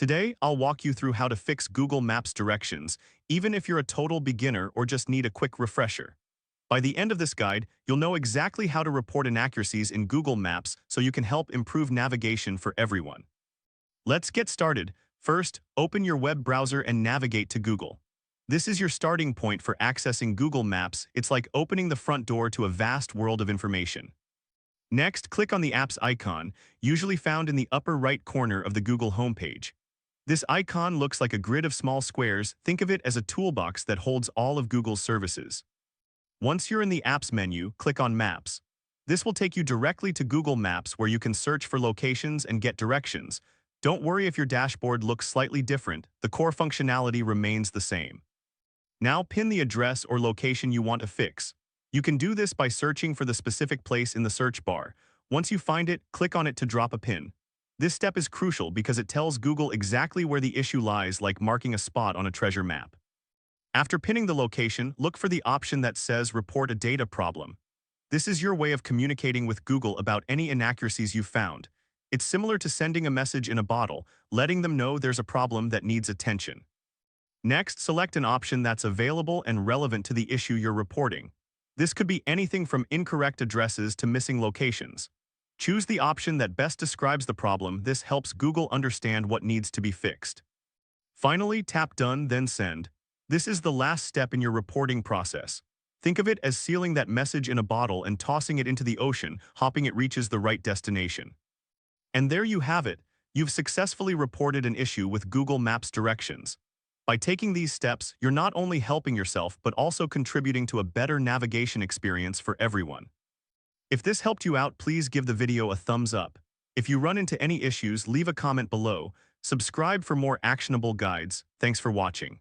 Today, I'll walk you through how to fix Google Maps directions, even if you're a total beginner or just need a quick refresher. By the end of this guide, you'll know exactly how to report inaccuracies in Google Maps so you can help improve navigation for everyone. Let's get started. First, open your web browser and navigate to Google. This is your starting point for accessing Google Maps. It's like opening the front door to a vast world of information. Next, click on the app's icon, usually found in the upper right corner of the Google homepage. This icon looks like a grid of small squares. Think of it as a toolbox that holds all of Google's services. Once you're in the Apps menu, click on Maps. This will take you directly to Google Maps where you can search for locations and get directions. Don't worry if your dashboard looks slightly different, the core functionality remains the same. Now pin the address or location you want to fix. You can do this by searching for the specific place in the search bar. Once you find it, click on it to drop a pin. This step is crucial because it tells Google exactly where the issue lies, like marking a spot on a treasure map. After pinning the location, look for the option that says Report a Data Problem. This is your way of communicating with Google about any inaccuracies you've found. It's similar to sending a message in a bottle, letting them know there's a problem that needs attention. Next, select an option that's available and relevant to the issue you're reporting. This could be anything from incorrect addresses to missing locations. Choose the option that best describes the problem. This helps Google understand what needs to be fixed. Finally, tap Done, then Send. This is the last step in your reporting process. Think of it as sealing that message in a bottle and tossing it into the ocean, hoping it reaches the right destination. And there you have it. You've successfully reported an issue with Google Maps directions. By taking these steps, you're not only helping yourself but also contributing to a better navigation experience for everyone. If this helped you out, please give the video a thumbs up. If you run into any issues, leave a comment below. Subscribe for more actionable guides. Thanks for watching.